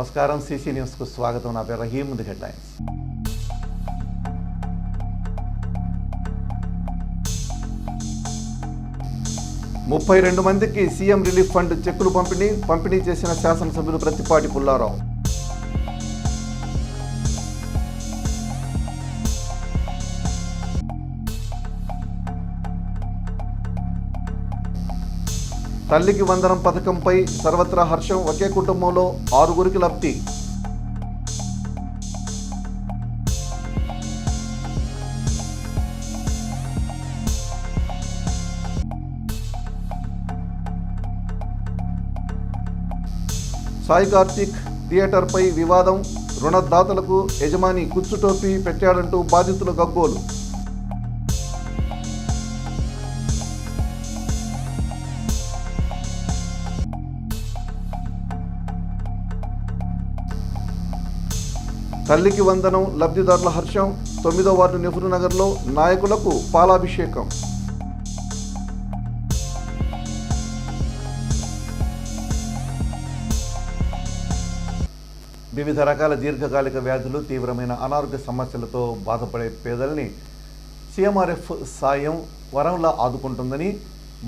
నమస్కారం CC news కు స్వాగతం. నా పేరు రహీం. ముందు హెడ్లైన్స్. 32 మందికి సీఎం రిలీఫ్ ఫండ్ చెక్కులు పంపిణీ చేసిన శాసనసభ్యులు ప్రత్తిపాటి పుల్లారావు. తల్లికి వందనం పథకంపై సర్వత్రా హర్షం. ఒకే కుటుంబంలో 6గురికి లబ్ధి. సాయి కార్తిక్ థియేటర్పై వివాదం. రుణదాతలకు యజమాని కుచ్చుటోపీ పెట్టాడంటూ బాధితుల గగ్గోలు. తల్లికి వందనం లబ్ధిదారుల హర్షం. 9వ వార్డు నెహ్రూ నగర్లో నాయకులకు పాలాభిషేకం. వివిధ రకాల దీర్ఘకాలిక వ్యాధులు, తీవ్రమైన అనారోగ్య సమస్యలతో బాధపడే పేదల్ని సీఎంఆర్ఎఫ్ సాయం వరంలా ఆదుకుంటుందని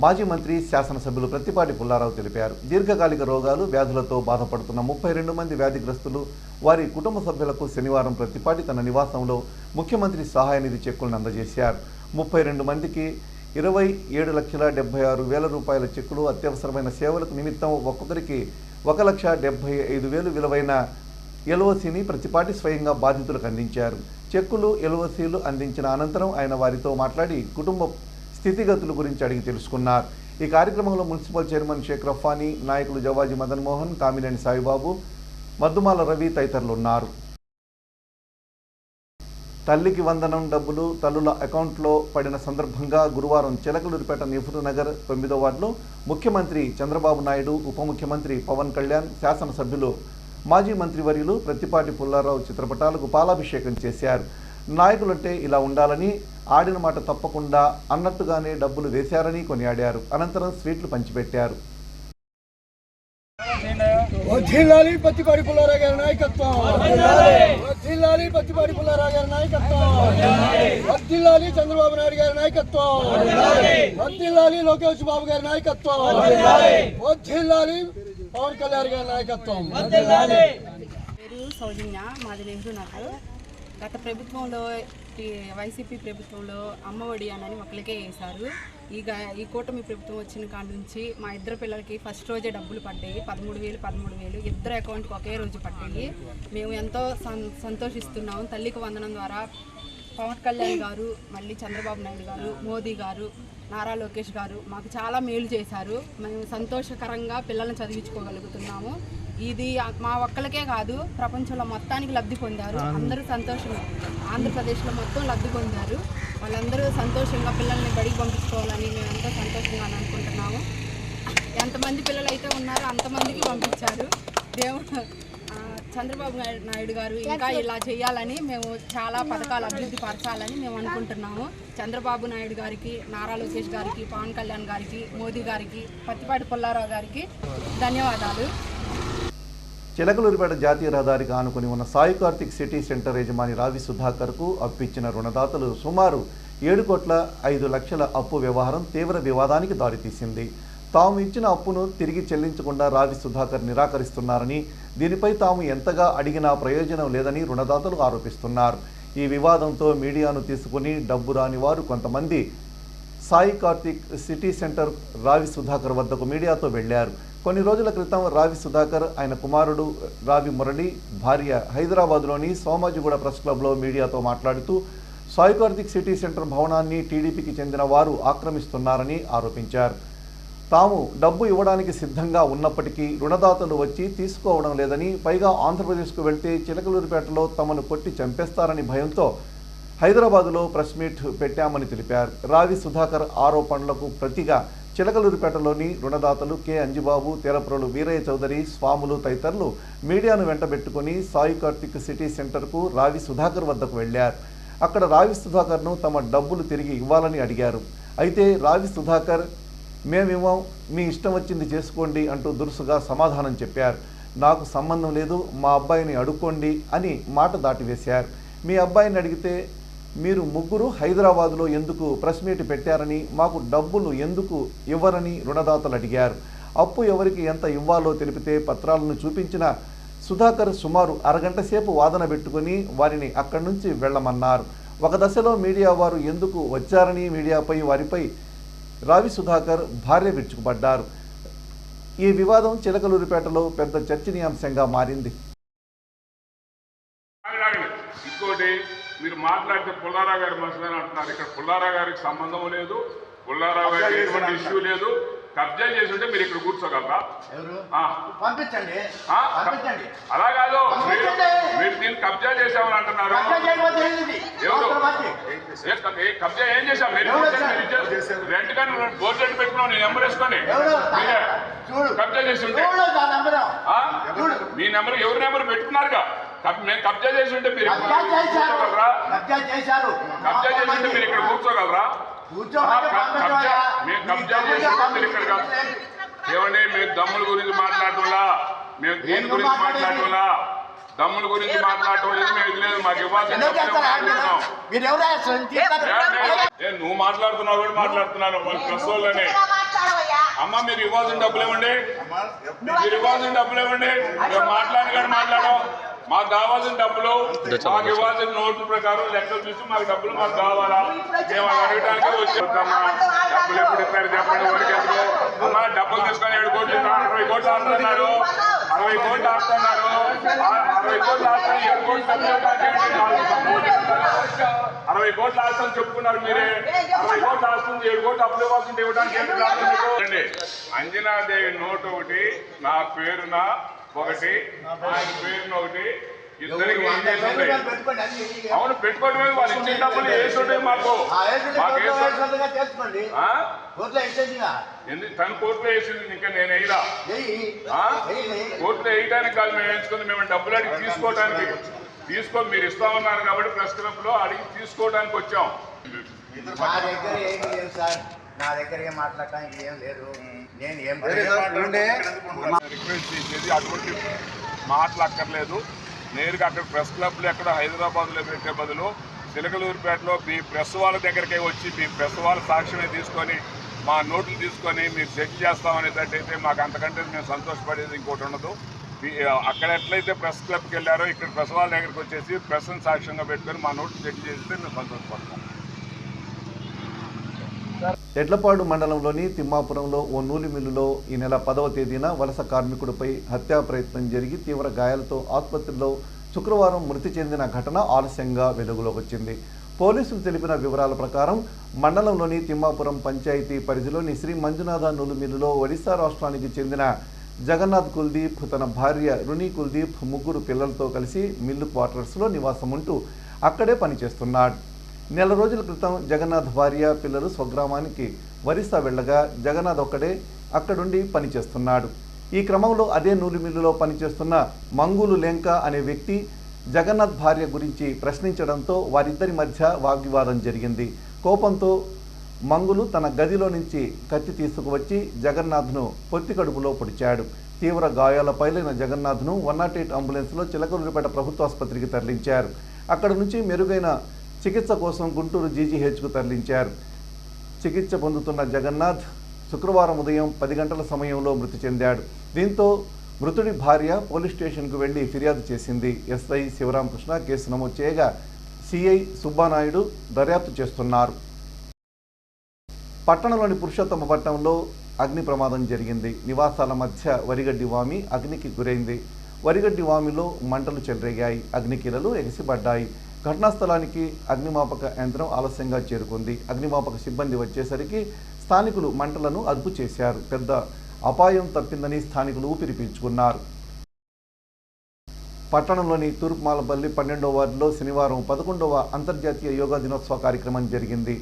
మాజీ మంత్రి శాసనసభ్యులు ప్రత్తిపాటి పుల్లారావు తెలిపారు. దీర్ఘకాలిక రోగాలు, వ్యాధులతో బాధపడుతున్న 32 మంది వ్యాధిగ్రస్తులు, వారి కుటుంబ సభ్యులకు శనివారం ప్రత్తిపాటి తన నివాసంలో ముఖ్యమంత్రి సహాయ నిధి చెక్కులను అందజేశారు. 32 మందికి 27,76,000 రూపాయల చెక్కులు, అత్యవసరమైన సేవలకు నిమిత్తం ఒక్కొక్కరికి 1,75,000 విలువైన ఎల్ఓసిని ప్రత్తిపాటి స్వయంగా బాధితులకు అందించారు. చెక్కులు, ఎల్ఓసీలు అందించిన అనంతరం ఆయన వారితో మాట్లాడి కుటుంబ స్థితిగతుల గురించి అడిగి తెలుసుకున్నారు. ఈ కార్యక్రమంలో మున్సిపల్ చైర్మన్ షేక్ రఫానీ, నాయకులు జవాజీ మదన్ మోహన్, కామినేని సాయిబాబు, మద్దుమాల రవి తదితరులు ఉన్నారు. తల్లికి వందనం డబ్బులు తల్లుల అకౌంట్లో పడిన సందర్భంగా గురువారం చిలకలూరిపేట నెహ్రూ నగర్ 9వ వార్డులో ముఖ్యమంత్రి చంద్రబాబు నాయుడు, ఉప ముఖ్యమంత్రి పవన్ కళ్యాణ్, శాసనసభ్యులు మాజీ మంత్రివర్యులు ప్రత్తిపాటి పుల్లారావు చిత్రపటాలకు పాలాభిషేకం చేశారు. నాయకులంటే ఇలా ఉండాలని, ఆడిన మాట తప్పకుండా అన్నట్టుగానే డబ్బులు వేశారని కొనియాడారు. అనంతరం స్వీట్లు పంచిపెట్టారు. వర్ధిల్లాలి ప్రత్తిపాటి పుల్లారావు గారి నాయకత్వం, వర్ధిల్లాలి ప్రత్తిపాటి పుల్లారావు గారి నాయకత్వం, వర్ధిల్లాలి చంద్రబాబు నాయుడు గారి నాయకత్వం, వర్ధిల్లాలి లోకేష్ బాబు గారి నాయకత్వం, వర్ధిల్లాలి పవన్ కళ్యాణ్ గారి నాయకత్వం. పేరు సౌజన్య, మాది నెహ్రూ నగర్. గత ప్రభుత్వంలో వైసీపీ ప్రభుత్వంలో అమ్మఒడి అని ఒకరికే వేశారు. ఈ కూటమి ప్రభుత్వం వచ్చిన కాడ నుంచి మా ఇద్దరు పిల్లలకి ఫస్ట్ రోజే డబ్బులు పడ్డాయి. 13,000 ఇద్దరు అకౌంట్కి ఒకే రోజు పడ్డాయి. మేము ఎంతో సంతోషిస్తున్నాము. తల్లికి వందనం ద్వారా పవన్ కళ్యాణ్ గారు, మళ్ళీ చంద్రబాబు నాయుడు గారు, మోదీ గారు, నారా లోకేష్ గారు మాకు చాలా మేలు చేశారు. మేము సంతోషకరంగా పిల్లల్ని చదివించుకోగలుగుతున్నాము. ఇది మా ఒక్కరికే కాదు, ప్రపంచంలో మొత్తానికి లబ్ధి పొందారు. అందరూ సంతోషంగా, ఆంధ్రప్రదేశ్లో మొత్తం లబ్ధి పొందారు. వాళ్ళందరూ సంతోషంగా పిల్లల్ని బడికి పంపించుకోవాలని మేము ఎంతో సంతోషంగా అనుకుంటున్నాము. ఎంతమంది పిల్లలు అయితే ఉన్నారో అంతమందికి పంపించారు. దేవుడు చంద్రబాబు నాయుడు గారు ఇంకా ఇలా చేయాలని, మేము చాలా పథకాలు అభివృద్ధి పరచాలని మేము అనుకుంటున్నాము. చంద్రబాబు నాయుడు గారికి, నారా లోకేష్ గారికి, పవన్ కళ్యాణ్ గారికి, మోదీ గారికి, ప్రత్తిపాటి పుల్లారావు గారికి ధన్యవాదాలు. చిలకలూరిపేట జాతీయ రహదారికి ఆనుకుని ఉన్న సాయి కార్తిక్ సిటీ సెంటర్ యజమాని రావి సుధాకర్కు అప్పిచ్చిన రుణదాతలు సుమారు 7,05,00,000 అప్పు వ్యవహారం తీవ్ర వివాదానికి దారితీసింది. తాము ఇచ్చిన అప్పును తిరిగి చెల్లించకుండా రావి సుధాకర్ నిరాకరిస్తున్నారని, దీనిపై తాము ఎంతగా అడిగినా ప్రయోజనం లేదని రుణదాతలు ఆరోపిస్తున్నారు. ఈ వివాదంతో మీడియాను తీసుకుని డబ్బు రాని వారు కొంతమంది సాయి కార్తిక్ సిటీ సెంటర్ రావి సుధాకర్ వద్దకు మీడియాతో వెళ్లారు. కొన్ని రోజుల క్రితం రావి సుధాకర్, ఆయన కుమారుడు రావి మురళి, భార్య హైదరాబాద్లోని సోమాజిగూడ ప్రెస్ క్లబ్లో మీడియాతో మాట్లాడుతూ సాయి కార్తిక్ సిటీ సెంటర్ భవనాన్ని టీడీపీకి చెందిన వారు ఆక్రమిస్తున్నారని ఆరోపించారు. తాము డబ్బు ఇవ్వడానికి సిద్ధంగా ఉన్నప్పటికీ రుణదాతలు వచ్చి తీసుకోవడం లేదని, పైగా ఆంధ్రప్రదేశ్కు వెళ్తే చిలకలూరిపేటలో తమను కొట్టి చంపేస్తారని భయంతో హైదరాబాదులో ప్రెస్ మీట్ పెట్టామని తెలిపారు. రావి సుధాకర్ ఆరోపణలకు ప్రతిగా చిలకలూరిపేటలోని రుణదాతలు కె అంజిబాబు, తెరప్రోలు వీరయ్య చౌదరి, స్వాములు తదితరులు మీడియాను వెంటబెట్టుకుని సాయి కార్తిక్ సిటీ సెంటర్కు రావి సుధాకర్ వద్దకు వెళ్లారు. అక్కడ రావి సుధాకర్ను తమ డబ్బులు తిరిగి ఇవ్వాలని అడిగారు. అయితే రావి సుధాకర్ మేమివ్వం, మీ ఇష్టం వచ్చింది చేసుకోండి అంటూ దురుసుగా సమాధానం చెప్పారు. నాకు సంబంధం లేదు, మా అబ్బాయిని అడుక్కోండి అని మాట దాటివేశారు. మీ అబ్బాయిని అడిగితే మీరు ముగ్గురు హైదరాబాదులో ఎందుకు ప్రెస్ మీట్ పెట్టారని, మాకు డబ్బులు ఎందుకు ఇవ్వరని రుణదాతలు అడిగారు. అప్పు ఎవరికి ఎంత ఇవ్వాలో తెలిపితే పత్రాలను చూపించిన సుధాకర్ సుమారు అరగంట సేపు వాదన పెట్టుకుని వారిని అక్కడి నుంచి వెళ్ళమన్నారు. ఒక దశలో మీడియా వారు ఎందుకు వచ్చారని మీడియాపై వారిపై రావి సుధాకర్ భార్య విరుచుకుపడ్డారు. ఈ వివాదం చిలకలూరిపేటలో పెద్ద చర్చనీయాంశంగా మారింది. ఇంకోటి మీరు మాట్లాడితే పుల్లారావు గారి మనుషులని అంటున్నారు. ఇక్కడ పుల్లారావు గారికి సంబంధం లేదు, పుల్లారావు గారికి ఎటువంటి ఇష్యూ లేదు. కబ్జా చేసి ఉంటే మీరు ఇక్కడ కూర్చోగలరా? పంపించండి. అలా కాదు, మీరు దీన్ని కబ్జా చేసామని అంటున్నారు. ఎవరు కబ్జా ఏం చేశాం? రెంట్ కానీ బోర్డు రెంట్ పెట్టుకున్నాం, నేను నెంబర్ వేసుకొని కబ్జా చేసి ఉంటే మీ నెంబర్ ఎవరి నెంబర్ పెట్టుకున్నారుగా. మేము కబ్జా చేసి ఉంటే మీరు కూర్చోగలరా? కబ్జా చేసి ఉంటే మీరు ఇక్కడ కూర్చోగలరా? మేము కబ్జా చేసి మీరు ఇక్కడ కాదు. ఏమండి, మేము దమ్ముల గురించి మాట్లాడటంలా, మేము దేని గురించి మాట్లాడటంలా, దమ్ముల గురించి మాట్లాడటం లేదు. మేము ఇది లేదు, మాకు ఇవ్వాల్సిన నువ్వు మాట్లాడుతున్నావు కూడా మాట్లాడుతున్నాను ప్రెస్ వాళ్ళని. అమ్మ మీరు ఇవ్వాల్సిన డబ్బులు ఇవ్వండి, మీరు ఇవ్వాల్సిన డబ్బులు ఇవ్వండి. మాట్లాడి కానీ మాట్లాడడం, మాకు కావాల్సిన డబ్బులు, మాకు ఇవ్వాల్సిన నోట్ల ప్రకారం లెక్కలు చూసి మాకు డబ్బులు మాకు కావాలా? మేము అడగడానికి వచ్చామా? డబ్బులు ఎప్పుడు ఇస్తారు చెప్పండి. వరకు ఎందుకు అమ్మా డబ్బులు తీసుకొని 7 కోట్లు 60 కోట్లు ఆడుతున్నారు, 60 కోట్లు ఆడుతున్నారు, 60 కోట్లు ఆడుతారు. 7 కోట్లు 60 కోట్లు ఆస్తాను చెప్పుకున్నారు మీరే. 60 కోట్లు ఆస్తుంది, 7 కోట్లు అప్పులు ఇవ్వాల్సింది ఇవ్వడానికి ఏంటండి? అంజనాదేవి నోట్ ఒకటి, నా పేరున ఒకటి, ఆయన పేరున ఒకటి, ఇద్దరికి అవును పెట్టుకోవడమే. వాళ్ళు ఇచ్చిన డబ్బులు వేసుంటే మాకు ఎందుకు తను కోర్టులో వేసింది, ఇంకా నేను వేయరా? కోర్టులో వేయడానికి కాదు మేము వేసుకుంది. మేము డబ్బులు అడిగి తీసుకోవడానికి మీరు ఇస్తామన్నారు కాబట్టి ప్రెస్ క్లబ్ లో అడిగి తీసుకోవడానికి వచ్చాం. నా దగ్గర ఏం మాట్లాడటానికి ఏం లేదు. నేను ఏం రిక్వెస్ట్ చేసేది అటువంటి మాటలు అక్కర్లేదు. నేరుగా అక్కడ ప్రెస్ క్లబ్లు ఎక్కడ హైదరాబాద్లో పెట్టే బదులు చిలకలూరిపేటలో మీ ప్రెస్ వాళ్ళ దగ్గరికే వచ్చి మీ ప్రెస్ వాళ్ళ సాక్ష్యమే తీసుకొని మా నోట్లు తీసుకొని మీరు సెట్ చేస్తామనేటట్టయితే మాకు అంతకంటే మేము సంతోషపడేది ఇంకోటి ఉండదు. అక్కడ ఎట్లయితే ప్రెస్ క్లబ్కి వెళ్ళారో ఇక్కడ ప్రెస్ వాళ్ళ దగ్గరికి వచ్చేసి ప్రెస్ని సాక్ష్యంగా పెట్టుకొని మా నోట్లు సెట్ చేస్తే మేము సంతోషపడతాం. ఎడ్లపాడు మండలంలోని తిమ్మాపురంలో ఓ నూలు మిల్లులో ఈ నెల 10వ తేదీన వలస కార్మికుడిపై హత్యా ప్రయత్నం జరిగి తీవ్ర గాయాలతో ఆసుపత్రిలో శుక్రవారం మృతి చెందిన ఘటన ఆలస్యంగా వెలుగులోకి వచ్చింది. పోలీసులు తెలిపిన వివరాల ప్రకారం మండలంలోని తిమ్మాపురం పంచాయతీ పరిధిలోని శ్రీ మంజునాథ నూలు మిల్లులో ఒడిశా రాష్ట్రానికి చెందిన జగన్నాథ్ కుల్దీప్, తన భార్య రుణి కుల్దీప్ ముగ్గురు పిల్లలతో కలిసి మిల్లు క్వార్టర్స్లో నివాసం ఉంటూ అక్కడే పనిచేస్తున్నాడు. నెల రోజుల క్రితం జగన్నాథ్ భార్య పిల్లలు స్వగ్రామానికి ఒరిస్సా వెళ్ళగా జగన్నాథ్ ఒక్కడే అక్కడుండి పనిచేస్తున్నాడు. ఈ క్రమంలో అదే నూలు మిల్లులో పనిచేస్తున్న మంగులు లెంక అనే వ్యక్తి జగన్నాథ్ భార్య గురించి ప్రశ్నించడంతో వారిద్దరి మధ్య వాగ్వివాదం జరిగింది. కోపంతో మంగులు తన గదిలో నుంచి కత్తి తీసుకువచ్చి జగన్నాథ్ను పొత్తి కడుపులో పొడిచాడు. తీవ్ర గాయాల పైలైన జగన్నాథ్ను 108 అంబులెన్స్లో చిలకలూరిపేట ప్రభుత్వ ఆసుపత్రికి తరలించారు. అక్కడి నుంచి మెరుగైన చికిత్స కోసం గుంటూరు జీజీహెచ్కు తరలించారు. చికిత్స పొందుతున్న జగన్నాథ్ శుక్రవారం ఉదయం 10 గంటల సమయంలో మృతి చెందాడు. దీంతో మృతుడి భార్య పోలీస్ స్టేషన్కు వెళ్లి ఫిర్యాదు చేసింది. ఎస్ఐ శివరామకృష్ణ కేసు నమోదు చేయగా సిఐ సుబ్బానాయుడు దర్యాప్తు చేస్తున్నారు. పట్టణంలోని పురుషోత్తమపట్నంలో అగ్ని ప్రమాదం జరిగింది. నివాసాల మధ్య వరిగడ్డి వామి అగ్నికి గురైంది. వరిగడ్డి వామిలో మంటలు చెలరేగాయి. అగ్నికీలలు ఎగిసిపడ్డాయి. ఘటనా స్థలానికి అగ్నిమాపక యంత్రం ఆలస్యంగా చేరుకుంది. అగ్నిమాపక సిబ్బంది వచ్చేసరికి స్థానికులు మంటలను అదుపు చేశారు. పెద్ద అపాయం తప్పిందని స్థానికులు ఊపిరి పీల్చుకున్నారు. పట్టణంలోని తూర్పుమాలపల్లి 12వ వార్డులో శనివారం 11వ అంతర్జాతీయ యోగా దినోత్సవ కార్యక్రమం జరిగింది.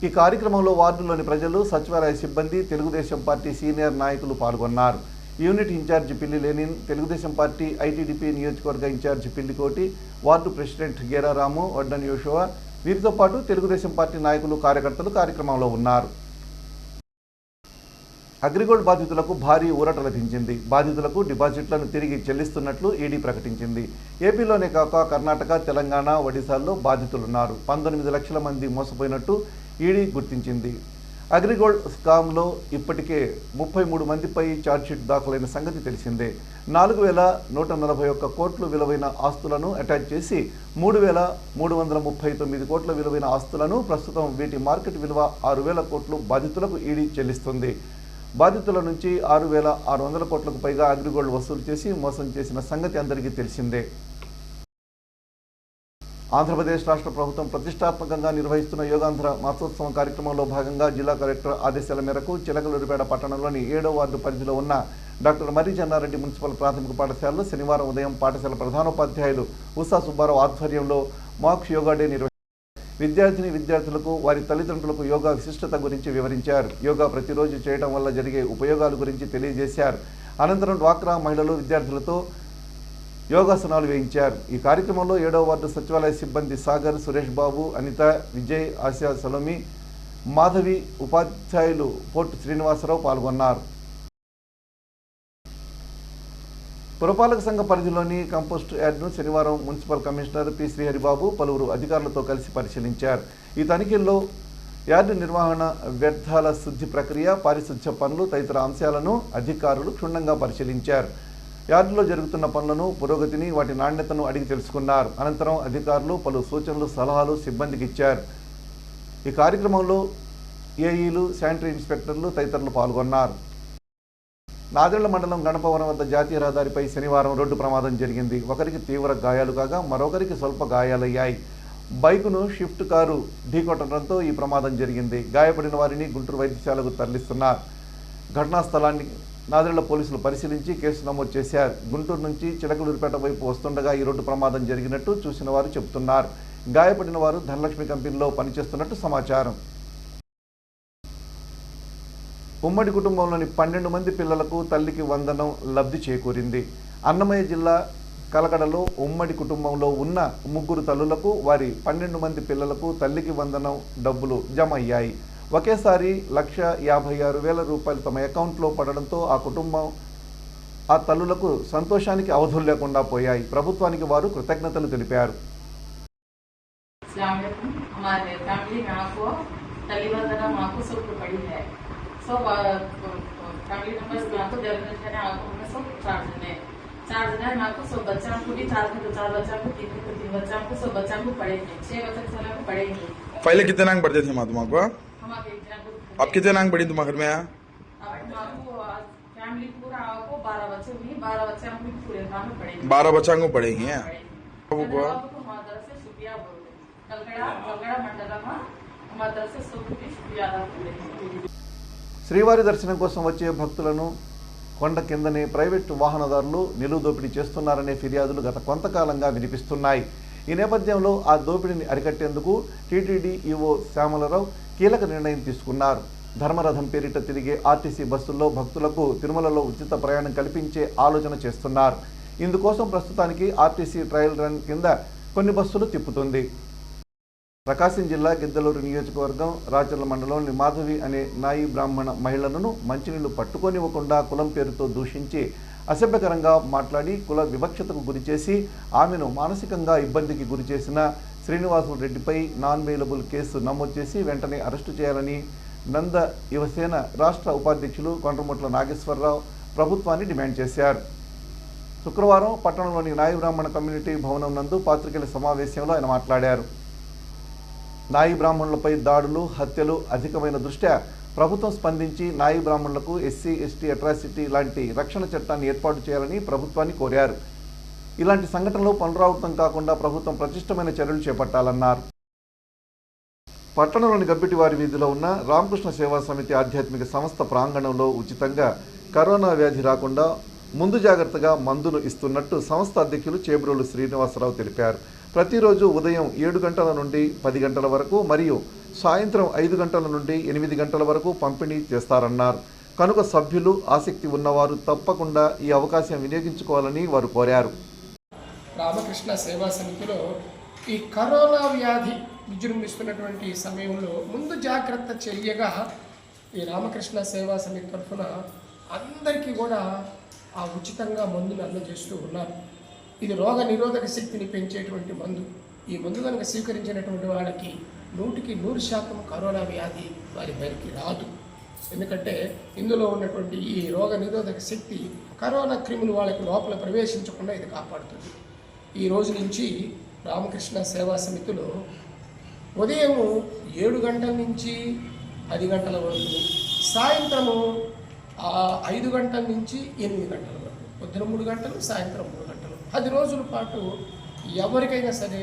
ఈ కార్యక్రమంలో వార్డులోని ప్రజలు, సచివాలయ సిబ్బంది, తెలుగుదేశం పార్టీ సీనియర్ నాయకులు పాల్గొన్నారు. యూనిట్ ఇన్ఛార్జి పిల్లి లెనిన్, తెలుగుదేశం పార్టీ ఐటీడీపీ నియోజకవర్గ ఇన్ఛార్జి పిల్లికోటి, వార్డు ప్రెసిడెంట్ గేరారాము, వడ్డన్ యోషువా, వీరితో పాటు తెలుగుదేశం పార్టీ నాయకులు, కార్యకర్తలు కార్యక్రమంలో ఉన్నారు. అగ్రిగోల్డ్ బాధితులకు భారీ ఊరట లభించింది. బాధితులకు డిపాజిట్లను తిరిగి చెల్లిస్తున్నట్లు ఈడీ ప్రకటించింది. ఏపీలోనే కాక కర్ణాటక, తెలంగాణ, ఒడిశాల్లో బాధితులున్నారు. 19 లక్షల మంది మోసపోయినట్టు ఈడీ గుర్తించింది. అగ్రిగోల్డ్ స్కామ్లో ఇప్పటికే 33 మందిపై ఛార్జ్షీట్ దాఖలైన సంగతి తెలిసిందే. 4,141 కోట్లు విలువైన ఆస్తులను అటాచ్ చేసి 3,339 కోట్ల విలువైన ఆస్తులను, ప్రస్తుతం వీటి మార్కెట్ విలువ 6,000 కోట్లు బాధితులకు ఈడీ చెల్లిస్తుంది. బాధితుల నుంచి 6,600 కోట్లకు పైగా అగ్రిగోల్డ్ వసూలు చేసి మోసం చేసిన సంగతి అందరికీ తెలిసిందే. ఆంధ్రప్రదేశ్ రాష్ట్ర ప్రభుత్వం ప్రతిష్టాత్మకంగా నిర్వహిస్తున్న యోగాంధ్ర మాసోత్సవం కార్యక్రమంలో భాగంగా జిల్లా కలెక్టర్ ఆదేశాల మేరకు చిలకలూరిపేట పట్టణంలోని 7వ వార్డు పరిధిలో ఉన్న డాక్టర్ మర్రి చెన్నారెడ్డి మున్సిపల్ ప్రాథమిక పాఠశాలలో శనివారం ఉదయం పాఠశాల ప్రధానోపాధ్యాయులు ఉషా సుబ్బారావు ఆధ్వర్యంలో మాక్ యోగా డే నిర్వహించారు. విద్యార్థులకు వారి తల్లిదండ్రులకు యోగా విశిష్టత గురించి వివరించారు. యోగా ప్రతిరోజు చేయడం వల్ల జరిగే ఉపయోగాల గురించి తెలియజేశారు. అనంతరం డ్వాక్రా మహిళలు విద్యార్థులతో యోగాసనాలు వేయించారు. ఈ కార్యక్రమంలో 7వ వార్డు సచివాలయ సిబ్బంది సాగర్, సురేష్ బాబు, అనిత, విజయ్, ఆశా, సలోమి, మాధవి, ఉపాధ్యాయులు పోర్టు శ్రీనివాసరావు పాల్గొన్నారు. పురపాలక సంఘ పరిధిలోని కంపోస్ట్ యార్డ్ను శనివారం మున్సిపల్ కమిషనర్ పి. శ్రీహరిబాబు పలువురు అధికారులతో కలిసి పరిశీలించారు. ఈ తనిఖీల్లో యార్డు నిర్వహణ, వ్యర్థాల శుద్ధి ప్రక్రియ, పారిశుధ్య పనులు తదితర అంశాలను అధికారులు క్షుణ్ణంగా పరిశీలించారు. యార్డులో జరుగుతున్న పనులను, పురోగతిని, వాటి నాణ్యతను అడిగి తెలుసుకున్నారు. అనంతరం అధికారులు పలు సూచనలు, సలహాలు సిబ్బందికి ఇచ్చారు. ఈ కార్యక్రమంలో ఏఈలు, శానిటరీ ఇన్స్పెక్టర్లు తదితరులు పాల్గొన్నారు. నాదెళ్ల మండలం గణపవరం వద్ద జాతీయ రహదారిపై శనివారం రోడ్డు ప్రమాదం జరిగింది. ఒకరికి తీవ్ర గాయాలు కాగా మరొకరికి స్వల్ప గాయాలయ్యాయి. బైకును షిఫ్ట్ కారు ఢీకొట్టడంతో ఈ ప్రమాదం జరిగింది. గాయపడిన వారిని గుంటూరు వైద్యశాలకు తరలిస్తున్నారు. ఘటనా స్థలాన్ని నాదెళ్ల పోలీసులు పరిశీలించి కేసు నమోదు చేశారు. గుంటూరు నుంచి చిలకలూరిపేట వైపు వస్తుండగా ఈ రోడ్డు ప్రమాదం జరిగినట్టు చూసిన వారు చెబుతున్నారు. గాయపడిన వారు ధనలక్ష్మి కంపెనీలో పనిచేస్తున్నట్టు సమాచారం. ఉమ్మడి కుటుంబంలోని 12 మంది పిల్లలకు తల్లికి వందనం లబ్ధి చేకూరింది. అన్నమయ్య జిల్లా కలకడలో ఉమ్మడి కుటుంబంలో ఉన్న 3 తల్లులకు వారి 12 మంది పిల్లలకు తల్లికి వందనం డబ్బులు జమ అయ్యాయి. ఒకేసారి 1,56,000 రూపాయలు తమ అకౌంట్లో పడడంతో ఆ తల్లులకు సంతోషానికి అవధులు లేకుండా పోయాయి. ప్రభుత్వానికి వారు కృతజ్ఞతలు తెలిపారు. पहले कितने नांग पढ़ते थे माँ तुम्हारे को? अब कितने नांग पढ़ी तुम्हारे घर में? फैमिली पूरा आपको 12 बच्चे हुई, 12 बच्चे हम पूरे गांव में पढ़ेंगे। 12 बच्चा को पढ़ेंगे। శ్రీవారి దర్శనం కోసం వచ్చే భక్తులను కొండ కిందనే ప్రైవేటు వాహనదారులు నిలువు దోపిడీ చేస్తున్నారనే ఫిర్యాదులు గత కొంతకాలంగా వినిపిస్తున్నాయి. ఈ నేపథ్యంలో ఆ దోపిడీని అరికట్టేందుకు టీటీడీ ఈవో శ్యామలరావు కీలక నిర్ణయం తీసుకున్నారు. ధర్మరథం పేరిట తిరిగే ఆర్టీసీ బస్సుల్లో భక్తులకు తిరుమలలో ఉచిత ప్రయాణం కల్పించే ఆలోచన చేస్తున్నారు. ఇందుకోసం ప్రస్తుతానికి ఆర్టీసీ ట్రయల్ రన్ కింద కొన్ని బస్సులు తిప్పుతుంది. ప్రకాశం జిల్లా గిద్దలూరు నియోజకవర్గం రాచర్ల మండలంలోని మాధవి అనే నాయి బ్రాహ్మణ మహిళలను మంచినీళ్లు పట్టుకొనివ్వకుండా కులం పేరుతో దూషించి అసభ్యకరంగా మాట్లాడి కుల వివక్షతకు గురిచేసి ఆమెను మానసికంగా ఇబ్బందికి గురిచేసిన శ్రీనివాసులు రెడ్డిపై నాన్ బెయిలబుల్ కేసు నమోదు చేసి వెంటనే అరెస్టు చేయాలని నంద యువసేన రాష్ట్ర ఉపాధ్యక్షులు కొండ్రముట్ల నాగేశ్వరరావు ప్రభుత్వాన్ని డిమాండ్ చేశారు. శుక్రవారం పట్టణంలోని నాయి బ్రాహ్మణ కమ్యూనిటీ భవనం నందు పాత్రికేయుల సమావేశంలో ఆయన మాట్లాడారు. నాయి బ్రాహ్మణులపై దాడులు, హత్యలు అధికమైన దృష్ట్యా ప్రభుత్వం స్పందించి నాయి బ్రాహ్మణులకు ఎస్సీ, ఎస్టీ అట్రాసిటీ లాంటి రక్షణ చట్టాన్ని ఏర్పాటు చేయాలని ప్రభుత్వాన్ని కోరారు. ఇలాంటి సంఘటనలు పునరావృతం కాకుండా ప్రభుత్వం ప్రతిష్టమైన చర్యలు చేపట్టాలన్నారు. పట్టణంలోని గబ్బిటివారి వీధిలో ఉన్న రామకృష్ణ సేవా సమితి ఆధ్యాత్మిక సంస్థ ప్రాంగణంలో ఉచితంగా కరోనా వ్యాధి రాకుండా ముందు జాగ్రత్తగా మందులు ఇస్తున్నట్టు సంస్థ అధ్యక్షులు చేబ్రోలు శ్రీనివాసరావు తెలిపారు. ప్రతిరోజు ఉదయం 7 గంటల నుండి 10 గంటల వరకు మరియు సాయంత్రం 5 గంటల నుండి 8 గంటల వరకు పంపిణీ చేస్తారన్నారు. కనుక సభ్యులు, ఆసక్తి ఉన్నవారు తప్పకుండా ఈ అవకాశం వినియోగించుకోవాలని వారు కోరారు. రామకృష్ణ సేవా సమితిలో ఈ కరోనా వ్యాధి విజృంభిస్తున్నటువంటి సమయంలో ముందు జాగ్రత్త చర్యగా ఈ రామకృష్ణ సేవా సమితి తరఫున అందరికీ కూడా ఆ ఉచితంగా మందుని అందజేస్తూ ఉన్నారు. ఇది రోగ నిరోధక శక్తిని పెంచేటువంటి మందు. ఈ మందు కనుక స్వీకరించినటువంటి వాళ్ళకి 100% కరోనా వ్యాధి వారి బయటికి రాదు. ఎందుకంటే ఇందులో ఉన్నటువంటి ఈ రోగ నిరోధక శక్తి కరోనా క్రిములు వాళ్ళకి లోపల ప్రవేశించకుండా ఇది కాపాడుతుంది. ఈ రోజు నుంచి రామకృష్ణ సేవా సమితిలో ఉదయం 7 గంటల నుంచి 10 గంటల వరకు, సాయంత్రము 5 గంటల నుంచి 8 గంటల వరకు, పొద్దున 3 గంటలు, సాయంత్రం 3 గంటలు, 10 రోజుల పాటు ఎవరికైనా సరే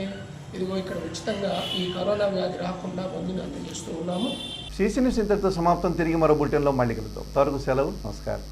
ఇదిగో ఇక్కడ ఉచితంగా ఈ కరోనా వ్యాధి రాకుండా మందుని అందజేస్తూ ఉన్నాము. సీసీ న్యూస్ ఇంతటితో సమాప్తం. తిరిగి మరో బులెటిన్లో మళ్ళీ కలుద్దాం. త్వరగా సెలవు. నమస్కారం.